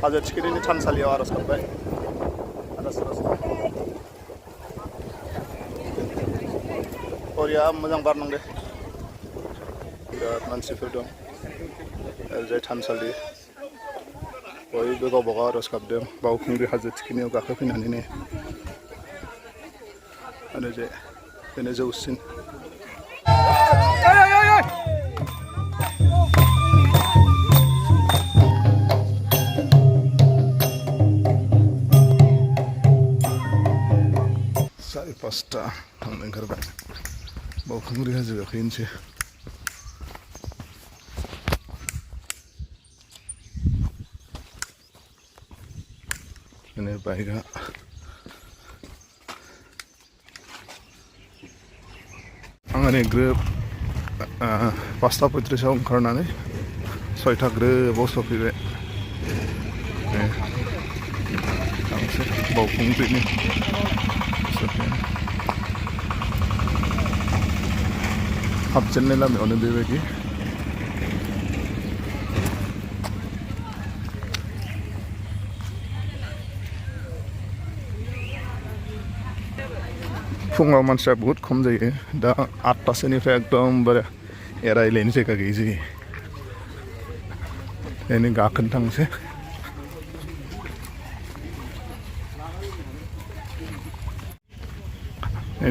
हाजो थिखिनिनि थानसालियाव आर'ज गाबबाय हरिया मोजां बार नांदो बिराद मानसिफोर दं ओरैजाय थानसालि बयबो गावबा गाव आर'ज गाबदों बावखुंग्रि हाजो थिखिनियाव गाखोफैनानैनो ओरैजाय बेनो जौसिन सारि पासता थांनो ओंखारबाय बावखुंग्रि हाजो गाखोहैनोसै बेनो बाइकआ आं ओरै ग्रोब 5:35 ओंखारनानै 6टा ग्रोबाव सफैबाय थांसै बावखुंग्रिनि हाबजेननाय लामायावनो बेबायदि फुङाव मानसिया बहुत खम जायो दा 8टासोनिफ्राय एकदमबारे एरायलायनो जायगा गैयि जायो बेनो गाखोनो थांसै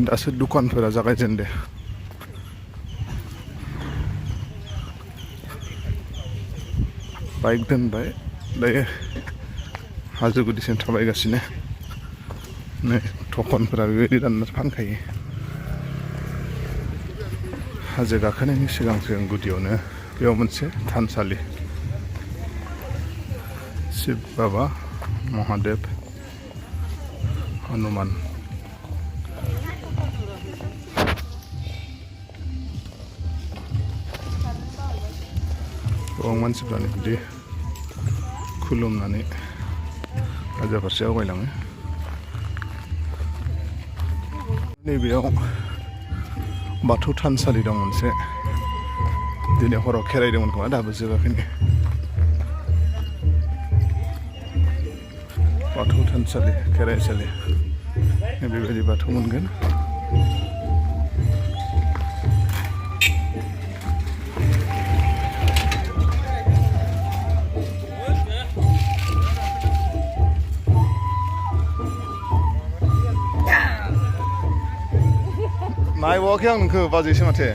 दासो दुखानफोरा जागायजेनदो बाइक दोनबाय दायो हाजो गुदिसिम थाबायगासिनो नै टकनफोरा बेबायदि दानना फानखायो हाजो गाखोनायनि सिगां गुदियावनो बेयाव मोनसे थानसालि शिव बाबा महादेव हनुमान गोबां मानसिफ्रानो बिदि खुलुमनानै हाजो फारसे आवगायलाङो नैबेयाव बाथौ थानसालि दं मोनसे दिनै हराव खेरायदोंमोन खोमा दाबो जोबाखैनो बाथौ थानसालि खेराइसालि बेबायदि बाथौ मोनगोन नायबावाखै आं नोंखौ बाजैसो माथो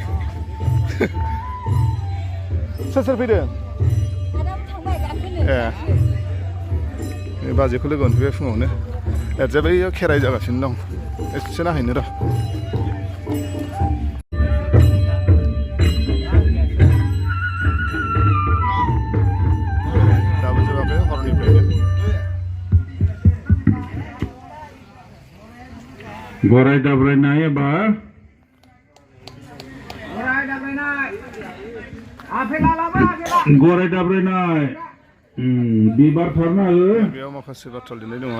सोर सोर फैदों ए बाजैखौ लोगो मोनफैबाय फुङावनो ओरैजाय बैयाव खेराइ जागासिनो दं एसे नायहैनो र' दाबो जोबाखै हरनिफ्रायनो गराय दाब्रायनाय एबा गराय दाब्रायनाय बिबार थारना बेयाव माखासे बाथ्रा लिरनाय दङ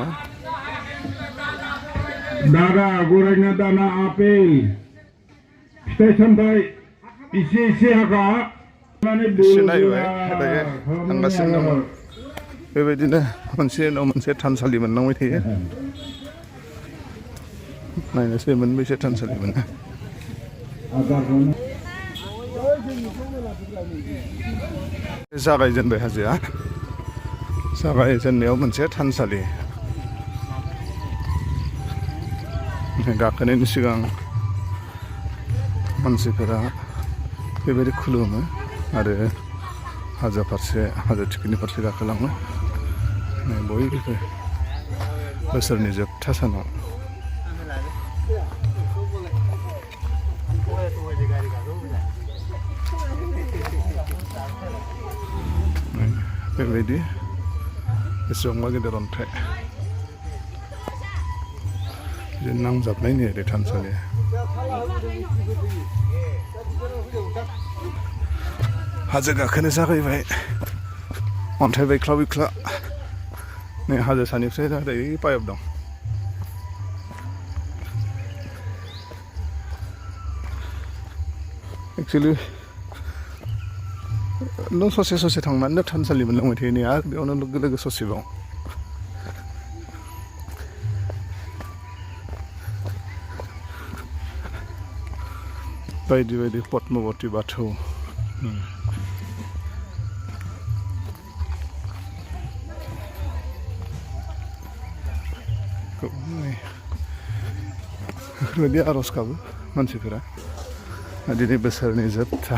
दादा गरायनो दाना आपेल फिथाइ सामथाइ एसे एसे हागा एसे नायबाय दायो थांगासिनो दङ बेबायदिनो मोनसे उनाव मोनसे थानसालि मोनलांबाय थायो नायनोसै मोनबेसे थानसालि मोनो जागायजेनबाय हाजोआ जागायजेननायाव मोनसे थानसालि गाखोनायनि सिगां मानसिफोरा बेबायदि खुलुमो आरो हाजो फारसे हाजो थिखिनि फारसे गाखोलाङो बयबो बोसोरनि जोबथा सानाव बेबायदि बेसेबांबा गेदेर अन्थाइ नांजाबनायनि ओरै थानसालिया हाजो गाखोनो जागायबाय अन्थाइ बायख्ला बायख्ला नै हाजो सानिफ्राय ओरै पाइप दं एक्सुवेलि नों ससे ससे थांनानै थानसालि मोनलांबाय थायो नै आरो बेयावनो लोगो लोगो ससेबाव बायदि बायदि पद्मवती बाथौ बेफोरबायदि आर'ज गाबो मानसिफोरा दिनै बोसोरनि जोबथा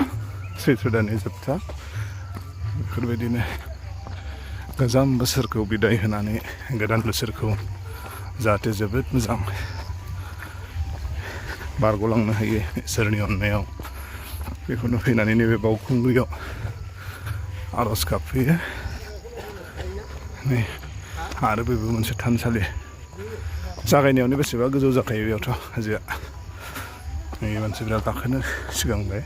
सैथ्र दाननि जोबथा बेफोरबायदिनो गोजाम बोसोरखौ बिदाय होनानै गोदान बोसोरखौ जाहाथे जोबोद मोजां बारग'लांनो हायो इसोरनि अननायाव बेखौनो फैनानै नैबे बावखुंग्रियाव आर'ज गाबफैयो नै आरो बेबो मोनसे थानसालि जागायनायावनो बेसेबा गोजौ जाखायो बेयावथ' हाजोआ नै मानसिफ्रा गाखोनो सिगांबाय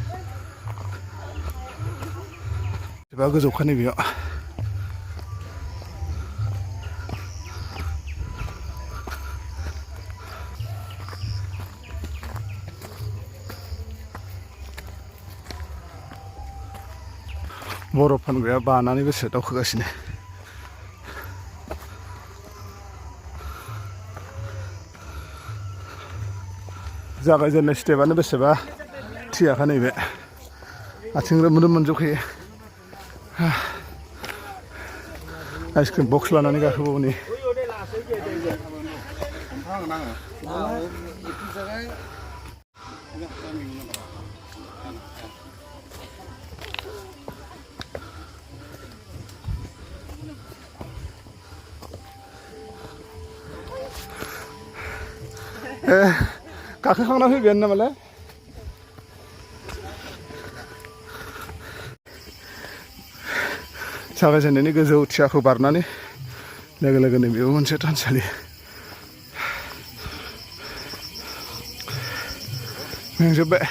बेसेबा गोजौखानि बेयाव बरफ फानग्राया बानानै बेसे दावखोगासिनो जागायजेननाय स्टेपआनो बेसेबा थियाखा नैबे आथिं रोम रोम मोनजोबखायो आइसक्रिम बक्स लानानै गाखोबावनि गाखोखांना फैबायानो नामालाय जागायजेननायनि गोजौ थियाखौ बारनानै लोगो लोगोनो बेबो मोनसे थानसालि मेंजोब्बाय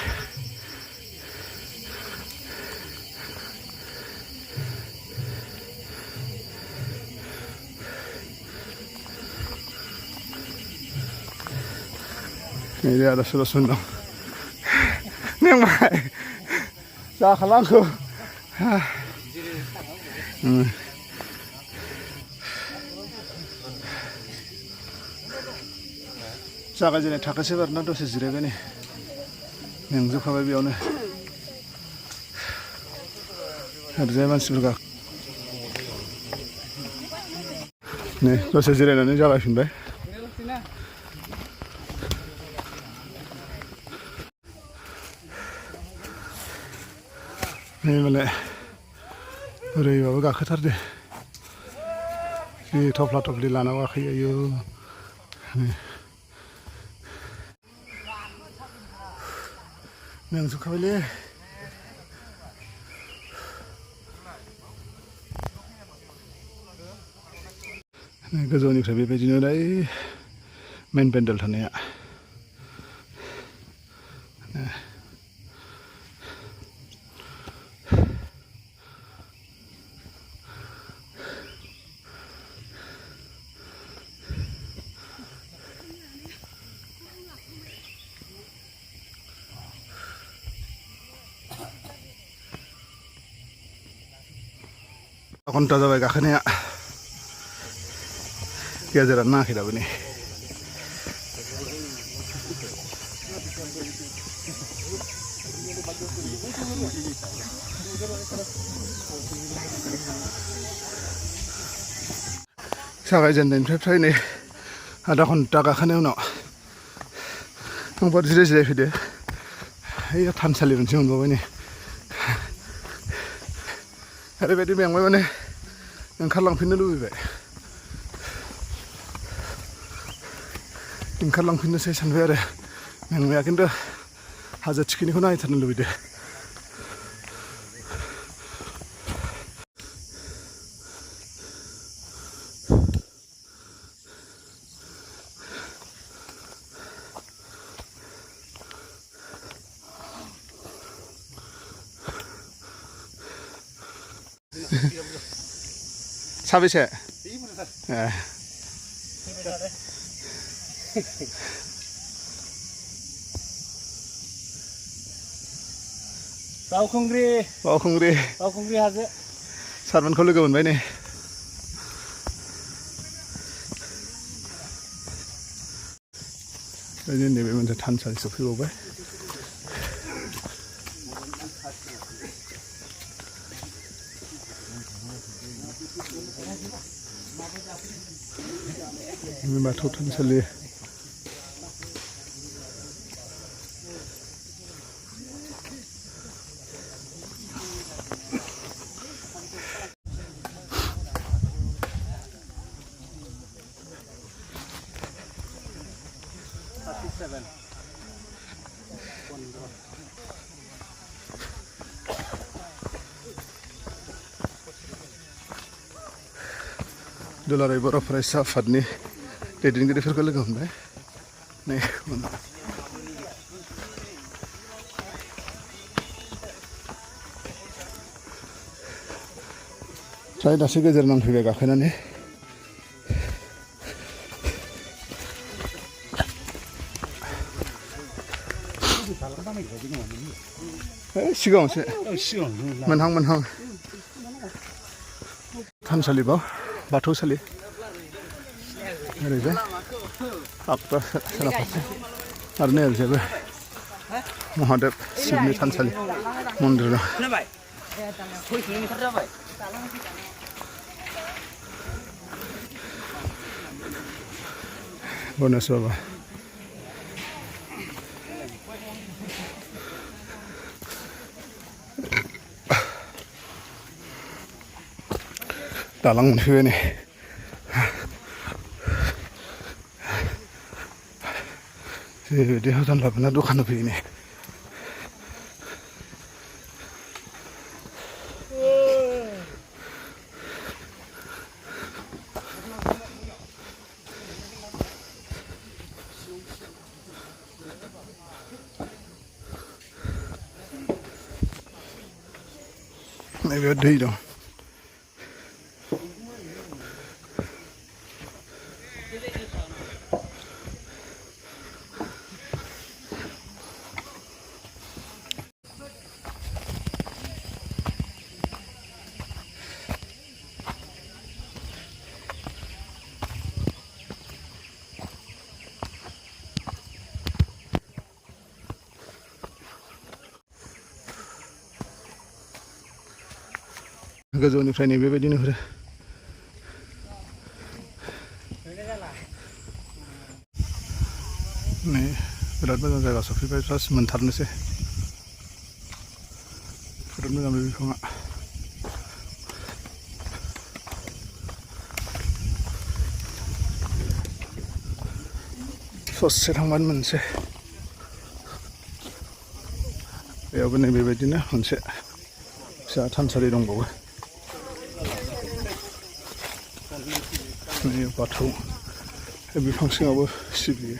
ini ada sudah memang dah kalangku जागायजेननाय थाखोसे बारना दसे जिरायबाय नै मेंजोबखाबाय बेयावनो ओरैजाय मानसिफोर नै दसे जिरायनानै जागायफिनबाय नै मालाय बोरैबाबो गाखोथारदो जि थफ्ला थफ्लि लाना गाखोयो आयौ मेंजोबखाबायलै गोजौनिफ्राय बेबायदिनो ओरै मेन पेन्डेल थानाया घन्टा जाबाय गाखोनाया गेजेरानो नाङाखै दाबो नै जागायजेननायनिफ्राय फ्राय नै आधा घन्टा गाखोनाय उनाव आंबो जिराय जिराय फैदो ओइ थानसालि मोनसे मोनबावबाय नै ओरैबायदि मेंबाय माने ओंखारलांफिननो लुबैबाय ओंखारलांफिननोसै सानबाय आरो मेंनाया खिन्थु हाजो थिखिनिखौ नायथारनो लुबैदो साबेसे Baokhungri Hajw सारमोनखौ लोगो मोनबाय नै नैबे मोनसे थानसालि सफैबावबाय बाथौ थानसालि दुलाराय बर' फरायसा आफादनि दैदेनगिरिफोरखौ लोगो मोनबाय नै फ्राय दासो गेजेर नांफैबाय गाखोनानै सिगाङावसो मोनहां थानसालि बाथौसालि ओरैजाय आगदा सोनाब फारसे आरो नै ओरैजायबो महादेब शिबनि थानसालि मन्दिर दं गणेश बाबा दालां मोनफैबाय नै बेबायदि हादान लाबोना दखान होफैयो नै नैबेयाव दै दं गोजौनिफ्राय नै बेबायदि नुहुरो नै बिराद मोजां जायगा सफैबाय प्लास मोनथारनोसै बिराद मोजां बे बिफाङा ससे थांबानो मोनसे बेयावबो नै बेबायदिनो मोनसे फिसा थानसालि दंबावो नै बाथौ बिफां सिङावबो सिबियो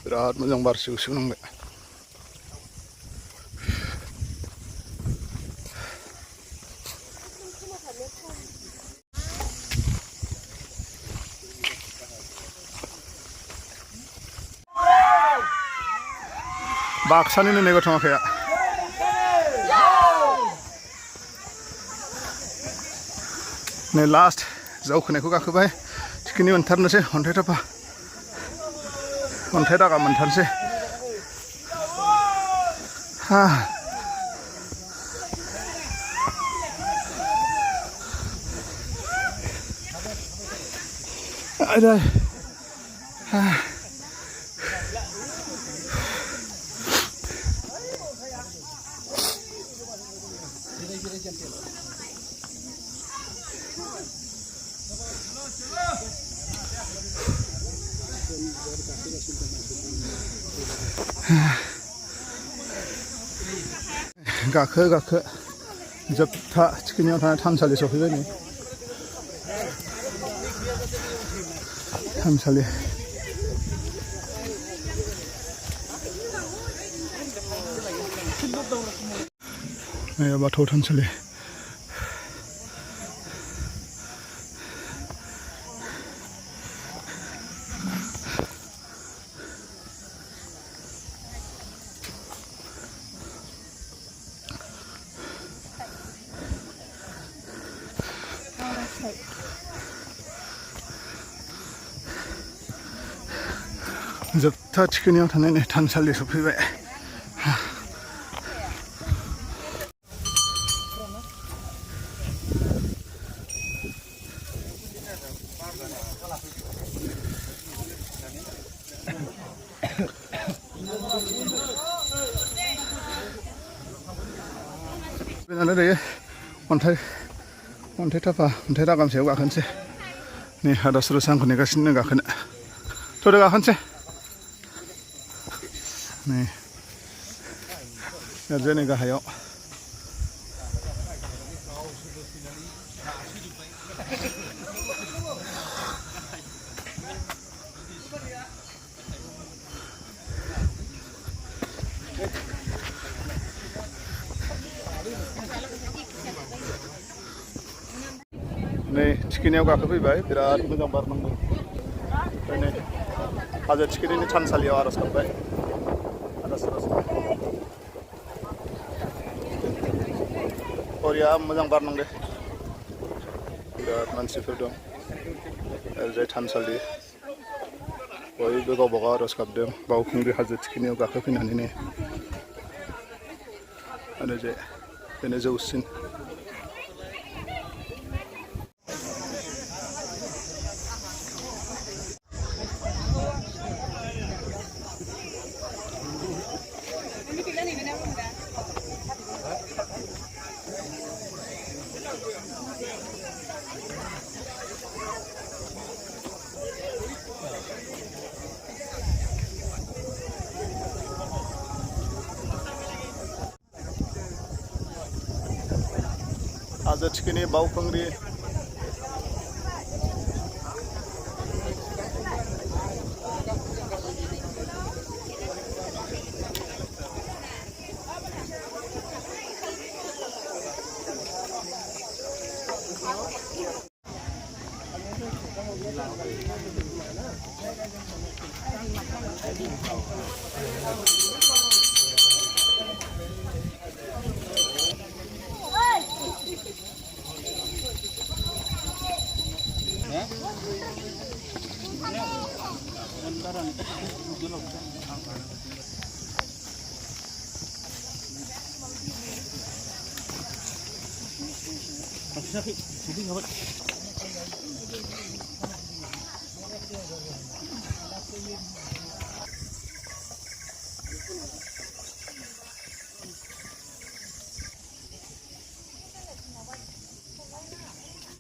बिराद मोजां बार सिउ सिउ नांबाय बाक्सानिनो नै गथ' माखाया नै लास्ट जावखोनायखौ गाखोबाय थिखिनि मोनथारनोसै अन्थाइ थाफा अन्थाइ दागा मोनथारनोसै गाखो जोबथा थिखिनियाव थानाय थानसालि सफैबाय नै थानसालि बाथौ थानसालि जोबथा थिखिनियाव थानाय नै थानसालि सफैबाय फैनानै दायो अन्थाइ थाफा अन्थाइ दागाम सायाव गाखोनोसै नै आदा सुरस आंखौ नेगासिनो गाखोनो थ'दो गाखोनोसै नै ओरैजाय नै गाहायाव नै थिखिनियाव गाखोफैबाय बिराद मोजां बार नांदों ओमफ्राय नै हाजो थिखिनिनि थानसालियाव आर'ज गाबबाय आदा सुरस बरिया मोजां बार नांदों बिराद मानसिफोर दं ओरैजाय थानसालि बयबो गावबा गाव आर'ज गाबदों बावखुंग्रि हाजो थिखिनियाव गाखोफैनानै नै ओरैजाय बेनो जौसिन हाजो थिखिनि बावखुंग्रि